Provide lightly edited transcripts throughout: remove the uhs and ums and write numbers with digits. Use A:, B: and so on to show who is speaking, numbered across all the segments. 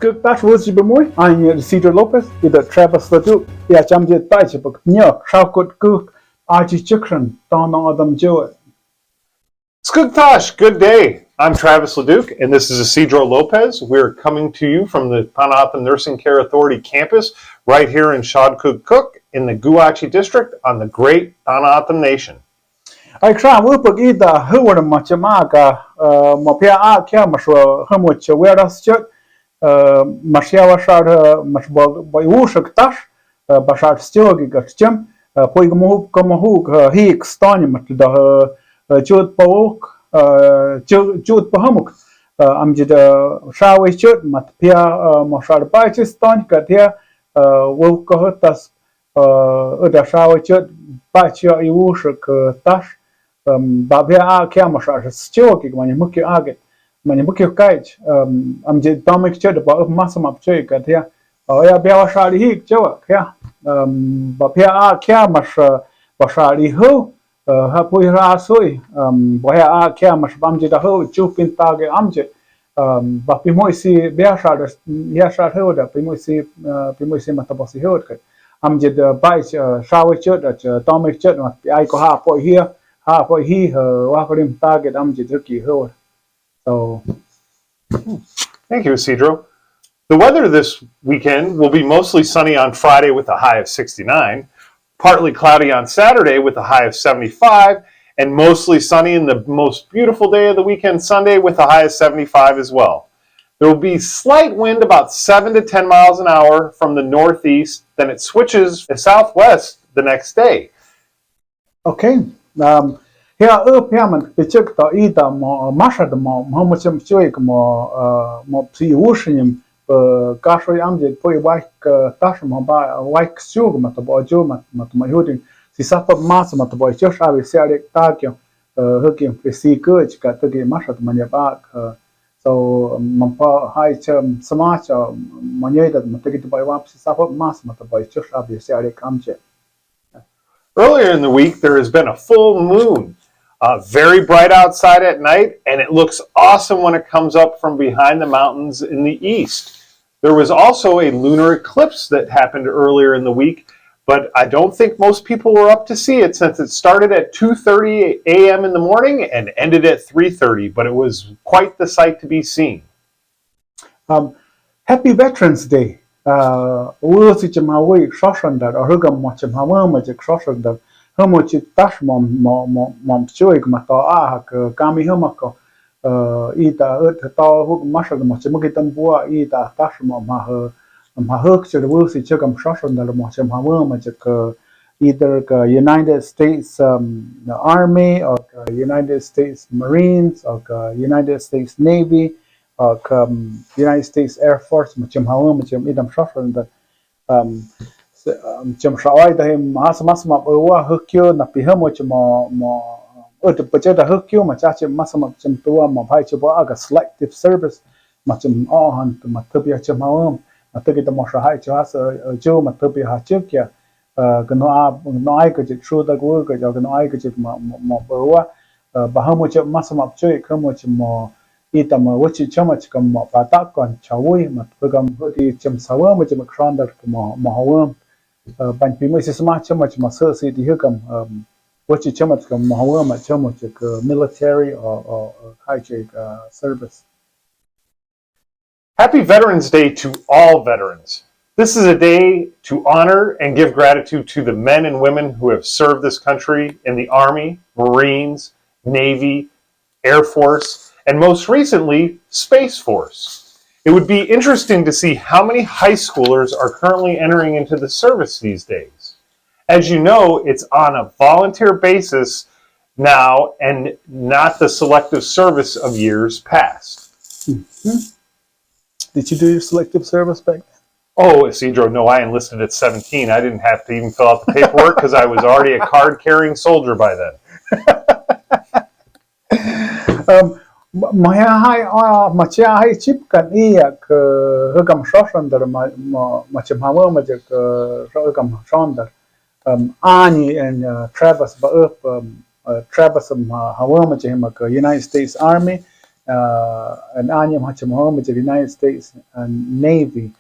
A: Skirtash was Jibamoy, I'm Cedar Lopez, with the Travis Latu, Yachamje Taichipuk, Nyok, Shaukut Cook, Archie Chikran, Don Adam Joe.
B: Skugtash, good day. I'm Travis Leduc, and this is Isidro Lopez. We're coming to you from the Panahatam Nursing Care Authority campus right here in Shadkuk in the Guachi district on the great Panahatam Nation.
A: I try Wupuk either who would Machamaga, Mopia Akia, Mashua, Hamuch, where us church, Mashiawa Shard, Mashbog by Wushuk Tash, Bashar Stiogi got Jim, Poigamu, Komahuk, Hik, Stonim, the Jude Pawok, Jude Pahamuk, Amjid Shawi Chut, Matpia, Moshar Baitis, Ston, Katia, Wokohotas, Uda Shawi Chut, Bachia Iwushuk Tash. Babia Kamashar, Stioki, when you muki agate, when you muki kite, Dominic Chud about Massam of Chik at here, oh, yeah, Biawashari Hik, Joak, yeah, Babia Kamash, Bashari Ho, Hapuira Sui, Boya Kamash Bamjid Ho, Chupin Tage Amjet, Bapimoisi, Beashard, Yashar Hilda, Pimoisi Matabosi Hilda, Amjid Bites, Shower Chud, Dominic Chud, I go half boy here. For he Wakarim target Amjituki Hill. So
B: thank you, Isidro. The weather this weekend will be mostly sunny on Friday with a high of 69, partly cloudy on Saturday with a high of 75, and mostly sunny in the most beautiful day of the weekend, Sunday, with a high of 75 as well. There will be slight wind about 7 to 10 miles an hour from the northeast, then it switches to southwest the next day.
A: Okay. Here, Piaman, the check the either more Mashad more, how much I'm showing more Piushim, Gashry Amjad, Poi White Tasham, by a white sugar, Mataboy Joe, Matamayudin, the Sapa Mass, Mataboy, Josh, I will say, Takio, hooking, see good, got to get Mashad money back. So, Mampa High Term Samach, Manya that Mataki by Waps, Sapa Mass, Mataboy, Josh, I will say, Amjad.
B: Earlier in the week, there has been a full moon. Very bright outside at night, and it looks awesome when it comes up from behind the mountains in the east. There was also a lunar eclipse that happened earlier in the week, but I don't think most people were up to see it since it started at 2:30 a.m. in the morning and ended at 3:30, but it was quite the sight to be seen.
A: Happy Veterans Day. Mawi Shoshanda or Hugam Macham Hawa Magic Shoshanda, Homochi Tashmom Mom Chuig Mata Ahak, Gami Humako, Ida Urta Hook Mashal Machamukitan Bua, Ida Tashmom Mahuk to the Wilsi Chugam Shoshanda Macham Hawa Magic, either United States Army or United States Marines or United States Navy. United States Air Force, Machim Hawa, Machim Idam Shafran, that Jim Shawai, the him Masamasma, Hukyo, Napiham, which more to Pajeta Hukyo, Machachi Masama Chimtua, Mapaichua, selective service, Machim Ohan, Matubia Chimawam, Mataki the Moshahai Chas, Joe, Matubia Hachukia, Ganoa, Noaikajit, True the Gurgaj, or Ganoaikajit Mopua, Bahamuch Masama Chui, Kamuch more. Itam which chamach come patakon chawi matugam hudi chim sawa which macronder mahawam ban pimus much maser city hukam which chamach come mahawam chamach military or high service.
B: Happy Veterans Day to all veterans. This is a day to honor and give gratitude to the men and women who have served this country in the Army, Marines, Navy, Air Force, and most recently, Space Force. It would be interesting to see how many high schoolers are currently entering into the service these days. As you know, it's on a volunteer basis now and not the selective service of years past.
A: Mm-hmm. Did you do your selective service back then?
B: Oh, Isidro, no, I enlisted at 17. I didn't have to even fill out the paperwork because I was already a card-carrying soldier by then.
A: My high chip can eat Hugam Shoshunder, Machim Hawa Magic Hugam Shonder, Ani and Travis Travis Hawa Magic United States Army, an anyam hacham home with the United States Navy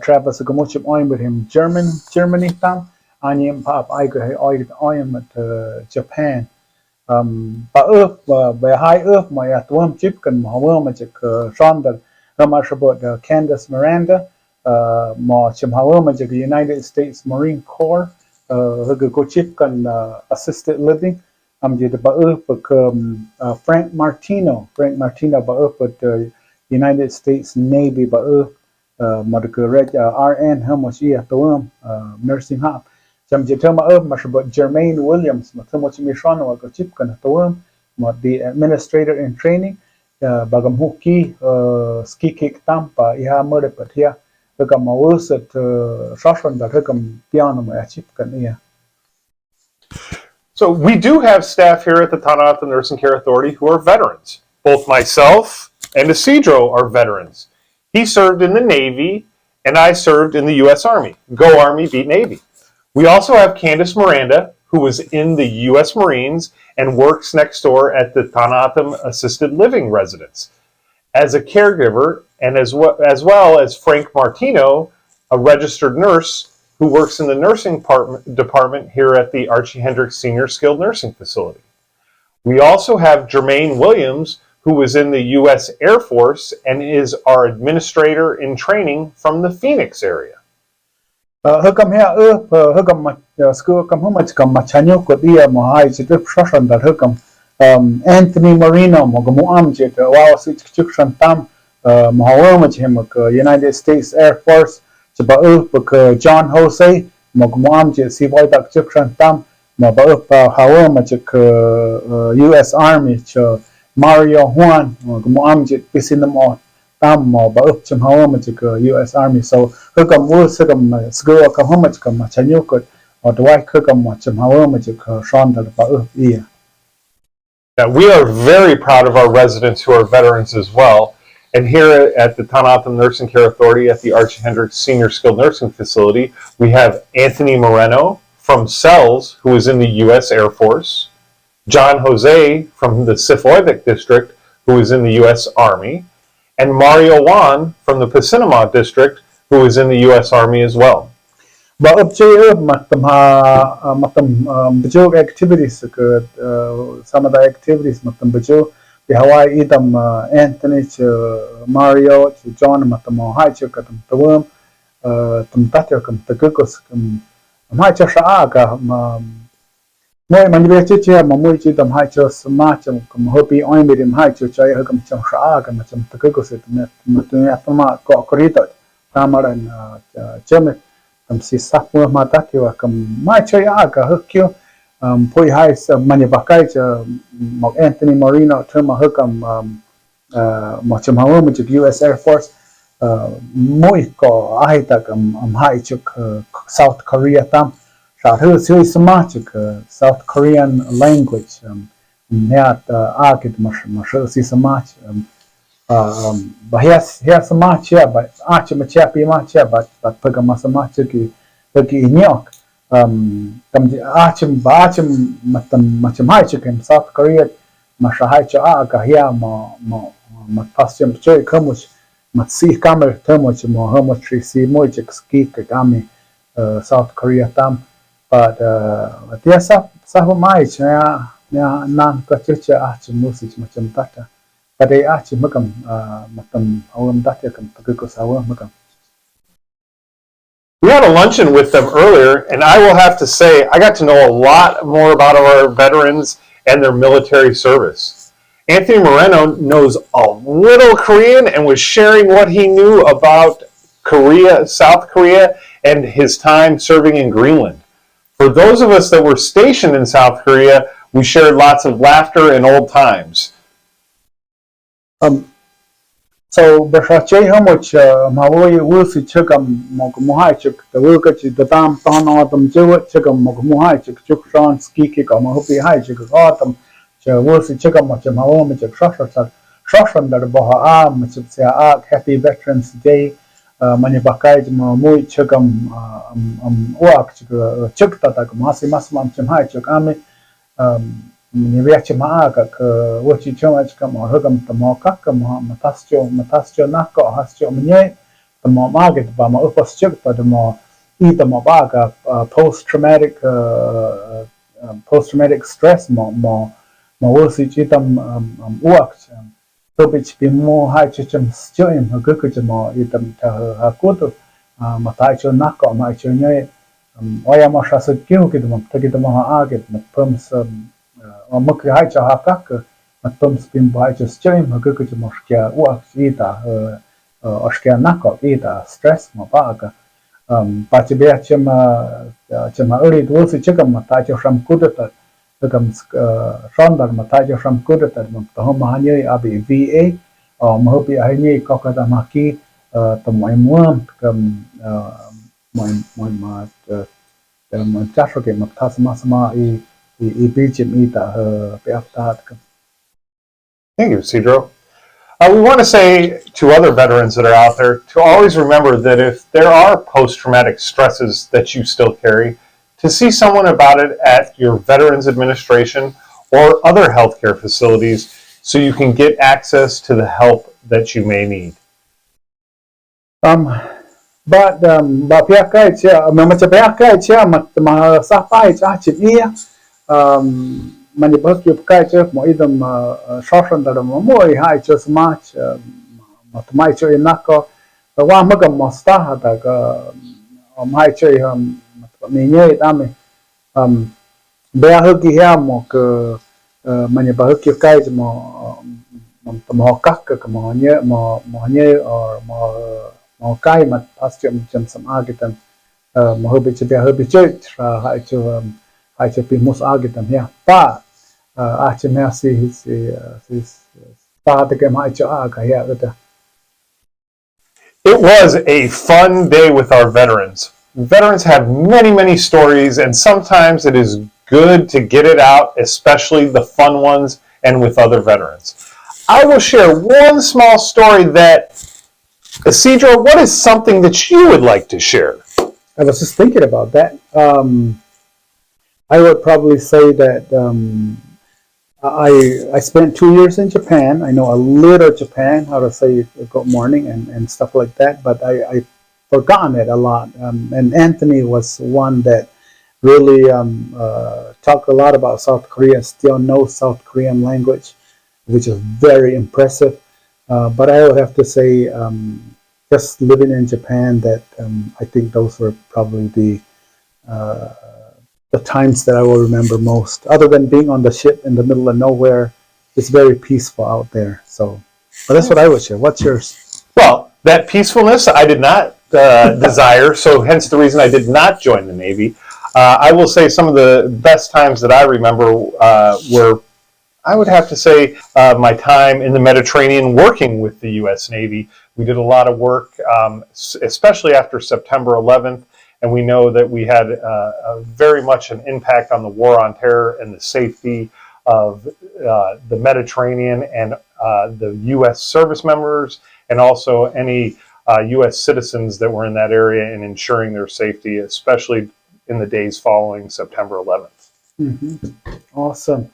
A: Travis Gamuchim oim with him Germany tam anyam pop I go oim at Japan ba by high my at one chip can home magic Shonda Ramashabot Candace Miranda ma chim home magic United States Marine Corps go chip can assisted living did Frank Martino but the United States Navy RN Hamoshia nursing home. Some but Jermaine Williams the administrator in training bagam huki ski kick tampa iha murder but here hukam mawus at shoshan that hukam piano ma chip kan iya.
B: So we do have staff here at the Tanata Nursing Care Authority who are veterans. Both myself and Isidro are veterans. He served in the Navy, and I served in the U.S. Army. Go Army, beat Navy. We also have Candace Miranda, who was in the U.S. Marines and works next door at the Tanata Assisted Living Residence as a caregiver, and as well as Frank Martino, a registered nurse who works in the nursing department here at the Archie Hendricks Senior Skilled Nursing Facility. We also have Jermaine Williams, who was in the U.S. Air Force and is our administrator in training from the Phoenix area.
A: Hukam here hukam school come home come machanyo ko dia mo hai chitip shoshan that hukam Anthony Marino mo gumu amjet wow switch chukshan tam mo hawam him United States Air Force John Jose Mogmuam si boy tak chukshan tam ma hawam US Army Mario Juan Mogmuam pisinamo tam ma chim hawam US Army so hukam hukam school kam homach kam chanyo ko or the white hukam chim hawam shon that iya.
B: Yeah, we are very proud of our residents who are veterans as well. And here at the Tanata Nursing Care Authority at the Archie Hendricks Senior Skilled Nursing Facility, we have Anthony Moreno from CELS, who is in the U.S. Air Force, John Jose from the Syphilitic District, who is in the U.S. Army, and Mario Juan from the Pacinema District, who is in the U.S. Army as well.
A: But matam bajog activities some of the activities matam bajog the Hawaii idam Anthony Mario John matam hai katam tawam tum tatyo kam takukos kam hai sha ka moi manjbe chicha mamui chitam hai smacham kam hopi oin bidim hai chai kam cham sha ka macam takukos matum atma ko korito tamaran chame tam si sapur mata kiwa kam mai chai ka hukyo poi hai manyabakai mok Anthony Marino terma hukam macham hawo mit US Air Force moi ko ahita kam hai chuk South Korea tam sha hu sui samachuk South Korean language neat akit mash si samach bahas samach ya ba ach machapi macha but pagam samach ki nyok tam achim matam hai chicken South Korea mashahai cha ka hia mo pasyam choi kamuch matsi kamer thermoch mo homotri si mojik ski kagami South Korea tam but tiasa sahu mai cha ya nan ka chicha achim musich macam tata pada achim makam matam awam tata kam tago sawa makam.
B: We had a luncheon with them earlier, and I will have to say, I got to know a lot more about our veterans and their military service. Anthony Moreno knows a little Korean and was sharing what he knew about Korea, South Korea, and his time serving in Greenland. For those of us that were stationed in South Korea, we shared lots of laughter and old times.
A: So berhache how much mawoi wusi chukam mogmuhai chuk the wurkachi the tam ton autumn jewet chukam mogmuhai chuk chuk shan ski kick or mahupi hai chuk autumn wusi chukam much mawom chuk shoshan that boha much happy Veterans Day manibakai mui chukam uak chuk tata masi masmam chum hai chuk ami Ni cuma ke wachi cuma cuma hagam tamo kak kamo matasjo nako hasjo menye tamo maget ba ma upas cuk pa tamo tamo baga post traumatic stress mo wasi citam uak to bich bimo hai chum sjoim haguku mo itam ta hakuto matacho nako ma chunye oya mo shasa kyu kidmo takitamo ha aget pums muk hai cha hakak matum spin bai cha sjoim haguku mo shkia uak ita oshkia nako ita stress mo baga Pachibia chama uri dulce chikam matacho sham kudata chikam shondar matacho sham kudata tahoma hanye abi VA mahopi hanye kokata maki tamai muam kam moi chasho ke matas masama I bichim ita peaftat kam.
B: Thank you, Cedro. We want to say to other veterans that are out there to always remember that if there are post-traumatic stresses that you still carry, to see someone about it at your Veterans Administration or other healthcare facilities so you can get access to the help that you may need.
A: But piakai chia macam piakai chia ma sapai cha chipia manibas ki kai chia mo idam shoshan da mo hai chia smart matamai chia inako wa magam mosta da ga hai chia menye dame bea hagi hia mo ke manibas ki kai mo kak mo nye or mo kai mat pas jam sam agitan mo hobi church hai chu pi mus agitan ya pa a chu me his pa de ke mai chu aga ya uta.
B: It was a fun day with our veterans. Veterans have many, many stories, and sometimes it is good to get it out, especially the fun ones and with other veterans. I will share one small story that, Isidro, what is something that you would like to share?
A: I was just thinking about that. I would probably say that I spent 2 years in Japan. I know a little Japan, how to say good morning and stuff like that, but I forgotten it a lot. And Anthony was one that really talked a lot about South Korea, still knows South Korean language, which is very impressive. But I would have to say, just living in Japan, that I think those were probably the times that I will remember most. Other than being on the ship in the middle of nowhere, it's very peaceful out there. So, but that's what I would share. What's yours?
B: Well, that peacefulness I did not desire, so hence the reason I did not join the Navy. I will say some of the best times that I remember were, I would have to say, my time in the Mediterranean working with the U.S. Navy. We did a lot of work, especially after September 11th, and we know that we had very much an impact on the war on terror and the safety of the Mediterranean and the U.S. service members, and also any U.S. citizens that were in that area, and ensuring their safety, especially in the days following September 11th.
A: Awesome.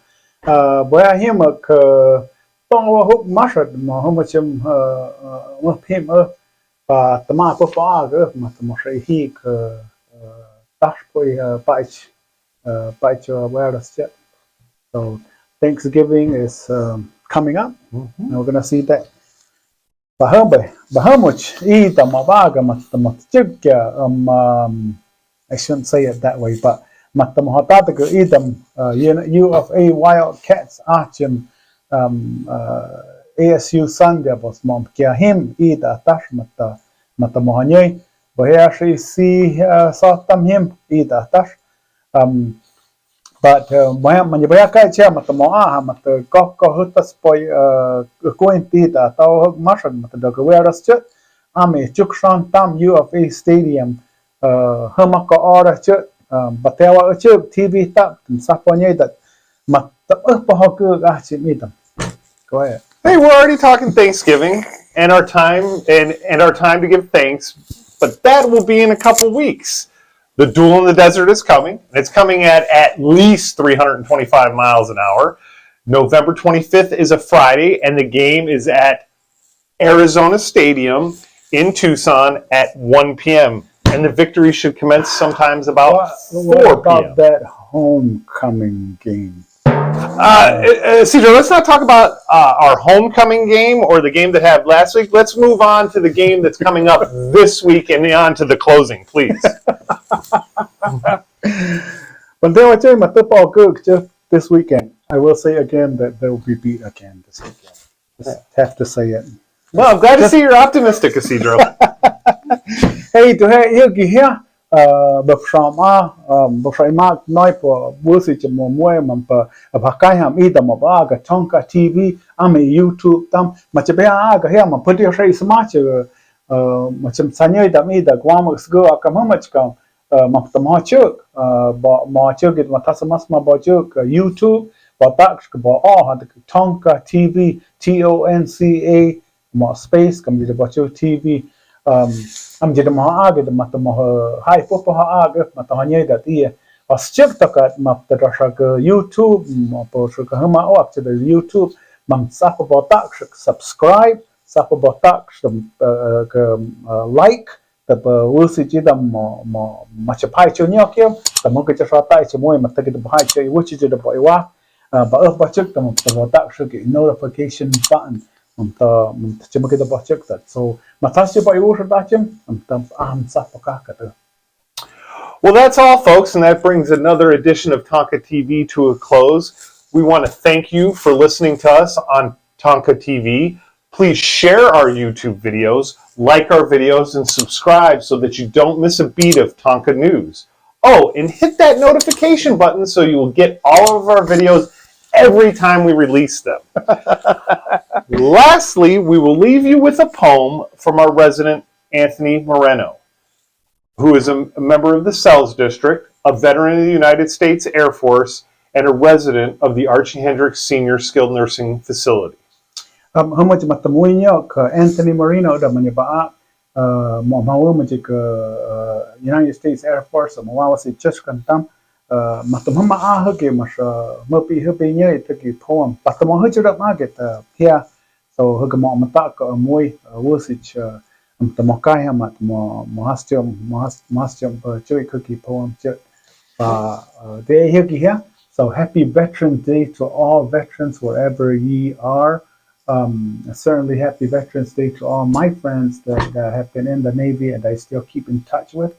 A: Boya himak tong huk mashad ma humachim pim pa tama po fa ga ma tamo hi ke tash poi paich where so Thanksgiving is coming up. And we're gonna see that. Bahamuch I tama baga ma tamo chikya I shouldn't say it that way, but matamahatata ko idam U of A Wildcats achim ASU Sun Devils mom kia him ida tash matamohanye boheashi si satam him ida tash but manibaya kai chia matamoa mat ko hutas poi kointida tau mashad matadog weras chet ame chukshan tam U of A Stadium hamaka ora chet batewa chet TV tap saponye that mat pahoku achimitam. Go ahead.
B: Hey, we're already talking Thanksgiving and our time and our time to give thanks, but that will be in a couple weeks. The Duel in the Desert is coming. And it's coming at least 325 miles an hour. November 25th is a Friday, and the game is at Arizona Stadium in Tucson at 1 p.m. And the victory should commence sometimes about 4
A: What about
B: p.m.
A: that homecoming game?
B: Cedro, let's not talk about our homecoming game or the game that happened last week. Let's move on to the game that's coming up this week and on to the closing, please.
A: But there was a football good just this weekend. I will say again that they will be beat again this weekend. Just have to say it.
B: Well, I'm glad to see you're optimistic, Isidro.
A: Hey, to have here here bậc mark nói po busi chmo moe man pa bakai ham ida mo ba ga TONCA TV ame YouTube tam ma che ba ga he ma put your face smart ma chem sanyo da mi da kwa ma sgo aka ma ka ma ta ma chuk ba ma chuk it ma ta mas ma ba chuk YouTube ba tak ba ha da TONCA TV TONCA ma space kam di ba chuk TV am jadi maha aga de mata maha hai popo ha aga mata hanya da dia pascek takat map terasa ke YouTube mapo ke hama awak ke YouTube mam sapa botak subscribe sapa botak ke like tập usi chỉ đầm mà chụp hai chiều nhau kia tầm một cái cho sao tay chỉ môi mà ta cái đầm hai chiều usi chỉ đầm bội quá và ở bắt trước tầm một tạo sự cái notification button mình chỉ một cái đầm bắt trước đó so mà ta chỉ bội usi ta chim tầm sắp cả cái.
B: Well, that's all, folks, and that brings another edition of TONCA TV to a close. We want to thank you for listening to us on TONCA TV. Please share our YouTube videos, like our videos, and subscribe so that you don't miss a beat of TONCA news. Oh, and hit that notification button so you will get all of our videos every time we release them. Lastly, we will leave you with a poem from our resident, Anthony Moreno, who is a member of the Sells District, a veteran of the United States Air Force, and a resident of the Archie Hendricks Senior Skilled Nursing Facility.
A: Hama cuma temuinya ke Anthony Moreno da menyebab mau menjadi ke United States Air Force mau wasi just kantam matam hama ke masa mepi hepinya itu ki poem patam he cedak maget pia so he mau mata ke moi wasi temokai hama mahasjam cuy ke poem cek they he here. So happy Veterans Day to all veterans wherever ye are. Certainly happy Veterans Day to all my friends that have been in the Navy and I still keep in touch with.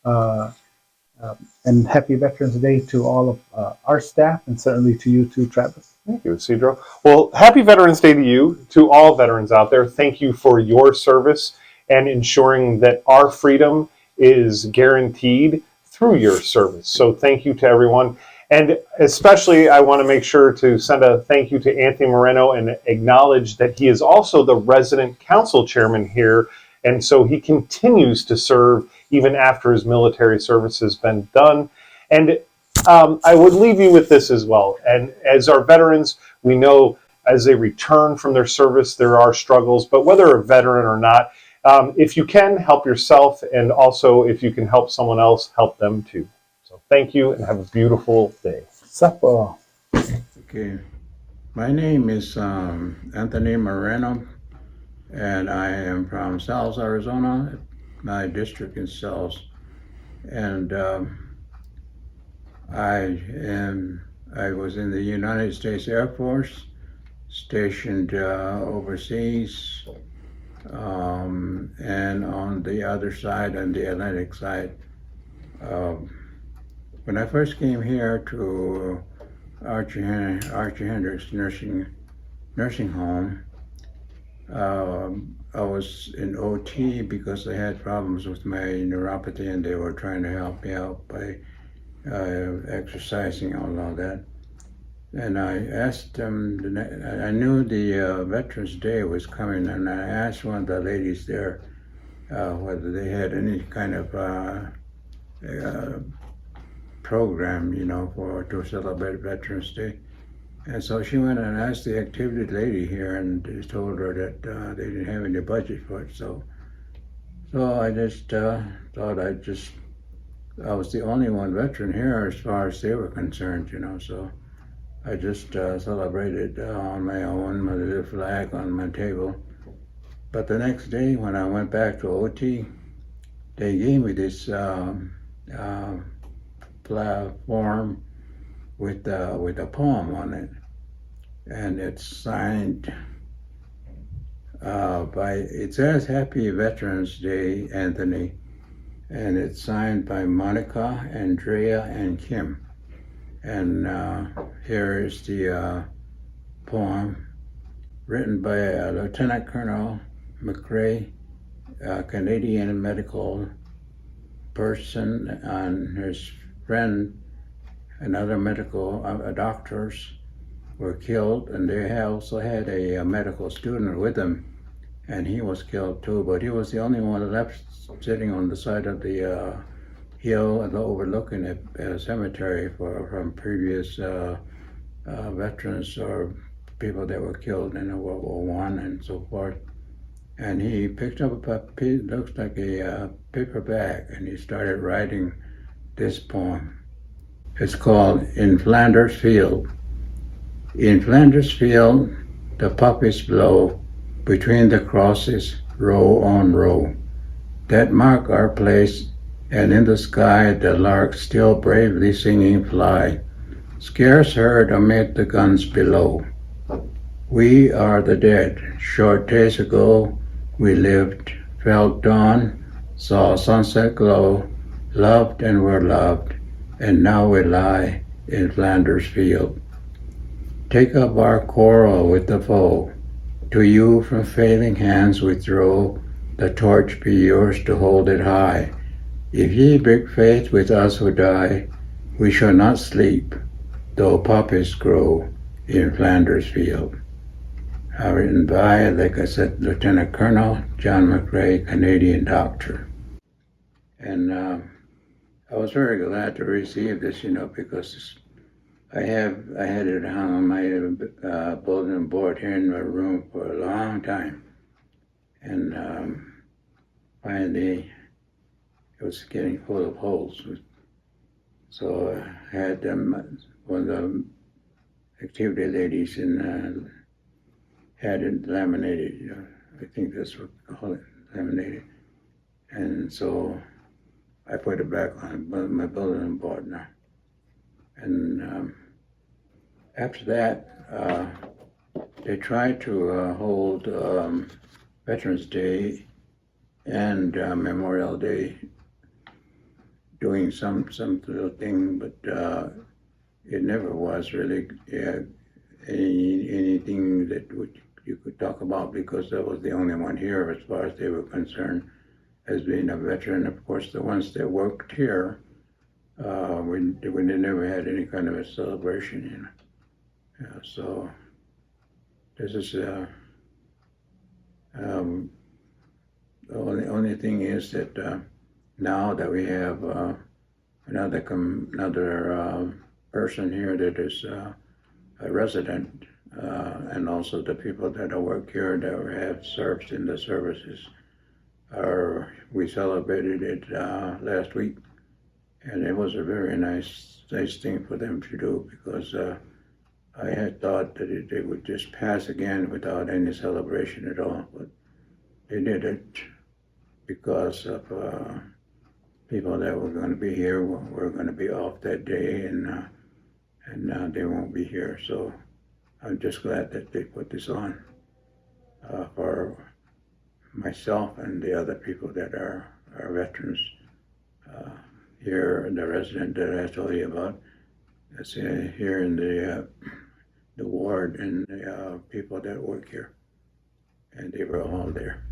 A: And happy Veterans Day to all of our staff and certainly to you too, Travis.
B: Thank you, Isidro. Well, happy Veterans Day to you, to all veterans out there. Thank you for your service and ensuring that our freedom is guaranteed through your service. So thank you to everyone. And especially, I want to make sure to send a thank you to Anthony Moreno and acknowledge that he is also the resident council chairman here. And so he continues to serve even after his military service has been done. And I would leave you with this as well. And as our veterans, we know as they return from their service, there are struggles. But whether a veteran or not, if you can, help yourself. And also, if you can help someone else, help them too. Thank you and have a beautiful day.
A: Supper.
C: Okay, my name is Anthony Moreno, and I am from Sells, Arizona. My district is Sells, and I was in the United States Air Force, stationed overseas, and on the other side, on the Atlantic side. When I first came here to Archie Hendricks Nursing Home, I was in OT because I had problems with my neuropathy, and they were trying to help me out by exercising and all that. And I asked them, I knew the Veterans Day was coming, and I asked one of the ladies there whether they had any kind of program, to celebrate Veterans Day. And so she went and asked the activity lady here, and told her that they didn't have any budget for it. So I just thought I'd just I was the only one veteran here as far as they were concerned, so I just celebrated on my own, my little flag on my table. But the next day when I went back to OT, they gave me this platform with a poem on it, and it's signed it says Happy Veterans Day, Anthony, and it's signed by Monica, Andrea, and Kim. And here is the poem written by Lieutenant Colonel McRae, a Canadian medical person, and his friend and other medical doctors were killed, and they also had a medical student with them, and he was killed too, but he was the only one left sitting on the side of the hill and overlooking a cemetery from previous veterans or people that were killed in World War I and so forth. And he picked up looks like a paper bag, and he started writing this poem. It's called In Flanders Field. In Flanders Field, the poppies blow between the crosses, row on row, that mark our place, and in the sky the larks still bravely singing fly, scarce heard amid the guns below. We are the dead. Short days ago we lived, felt dawn, saw sunset glow, loved and were loved, and now we lie in Flanders Field. Take up our quarrel with the foe. To you from failing hands we throw, the torch be yours to hold it high. If ye break faith with us who die, we shall not sleep, though poppies grow in Flanders Field. Written by, like I said, Lieutenant Colonel John McRae, Canadian doctor. And I was very glad to receive this, because I had it hung on my bulletin board here in my room for a long time, and finally it was getting full of holes. So I had one of the activity ladies had it laminated. I think that's what they call it, laminated. And so I put it back on my bulletin board now. And after that, they tried to hold Veterans Day and Memorial Day, doing some little thing, but it never was really anything that you could talk about, because I was the only one here as far as they were concerned as being a veteran. Of course, the ones that worked here, we never had any kind of a celebration, so this is the only thing is that now that we have another person here that is a resident, and also the people that work here that have served in the services, we celebrated it last week. And it was a very nice thing for them to do, because I had thought that it would just pass again without any celebration at all. But they did it because of people that were going to be here were going to be off that day, and they won't be here. So I'm just glad that they put this on for myself and the other people that are veterans. Here, the resident that I told you about, that's here in the ward, and the people that work here, and they were all there.